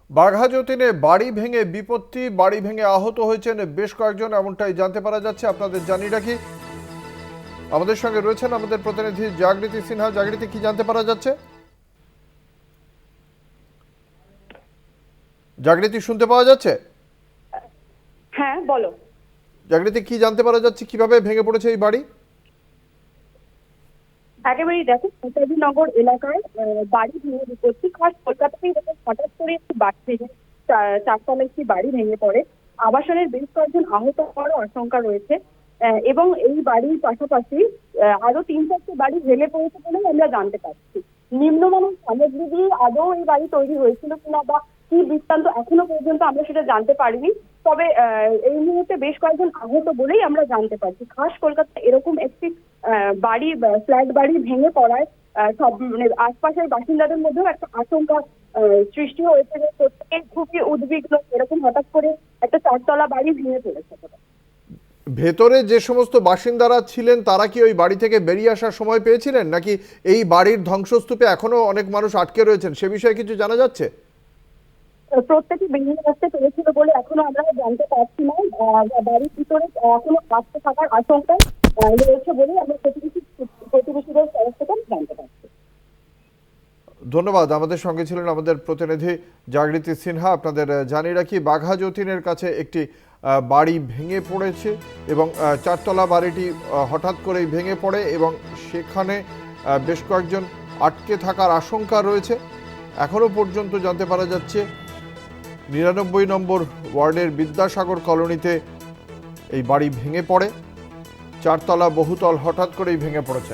বাঘাযতীনে বাড়ি ভেঙে বিপত্তি, বাড়ি ভেঙে আহত হয়েছেন বেশ কয়েকজন, এমনটাই জানতে পারা যাচ্ছে। আপনাদের জানিয়ে রাখি, আমাদের সঙ্গে রয়েছেন আমাদের প্রতিনিধি জাগৃতি সিনহা। জাগৃতি, কি জানতে পারা যাচ্ছে? জাগৃতি, শুনতে পাওয়া যাচ্ছে? হ্যাঁ, বলো। জাগৃতি, কি জানতে পারা যাচ্ছে, কিভাবে ভেঙে পড়েছে এই বাড়ি? একেবারেই দেখো, নেতাজিনগর এলাকায় বাড়ি ভেঙে বিপত্তি। খাস কলকাতাতেই হঠাৎ করে একটি বাড়ি ভেঙে চারতলা একটি বাড়ি ভেঙে পড়ে। আবাসনের বেশ কয়েকজন আহত হওয়ারও আশঙ্কা রয়েছে। এবং এই বাড়ির পাশাপাশি আরো 3-4টি বাড়ি ভেঙে পড়েছে বলেই আমরা জানতে পারছি। নিম্নমানের সামগ্রী দিয়ে আদৌ এই বাড়ি তৈরি হয়েছিল কিনা বা কি বৃত্তান্ত এখনো পর্যন্ত আমরা সেটা জানতে পারিনি। তবে এই মুহূর্তে বেশ কয়েকজন আহত বলেই আমরা জানতে পারছি। খাস কলকাতা এরকম একটি বাড়ি, ফ্ল্যাট বাড়ি ভেঙে পড়ায় সব মানে আশপাশের বাসিন্দাদের মধ্যেও একটা আশঙ্কা সৃষ্টি হয়েছে যে প্রত্যেকে খুবই উদ্বিগ্ন, এরকম হঠাৎ করে একটা চারতলা বাড়ি ভেঙে পড়েছে। ভেতরে যে সমস্ত বাসিন্দারা ছিলেন তারা কি ওই বাড়ি থেকে বেরিয়ে আসার সময় পেয়েছিলেন, নাকি এই বাড়ির ধ্বংসস্তূপে এখনো অনেক মানুষ আটকে রয়েছেন, সে বিষয়ে কিছু জানা যাচ্ছে? প্রত্যেকে বেরিয়ে আসতে পেরেছিল বলে এখনো আমরা জানতে পারছি না। বাড়ির ভিতরে এখনো আটকে থাকার আশঙ্কা রয়েছে বলে আমরা প্রতিবেশীদের তরফ থেকে জানতে পারছি। ধন্যবাদ। আমাদের সঙ্গে ছিলেন আমাদের প্রতিনিধি জাগৃতি সিনহা। আপনাদের জানিয়ে রাখি, বাঘাযতীনের কাছে একটি বাড়ি ভেঙে পড়েছে এবং চারতলা বাড়িটি হঠাৎ করেই ভেঙে পড়ে এবং সেখানে বেশ কয়েকজন আটকে থাকার আশঙ্কা রয়েছে। এখনও পর্যন্ত জানতে পারা যাচ্ছে 99 নম্বর ওয়ার্ডের বিদ্যাসাগর কলোনিতে এই বাড়ি ভেঙে পড়ে। চারতলা বহুতল হঠাৎ করেই ভেঙে পড়েছে।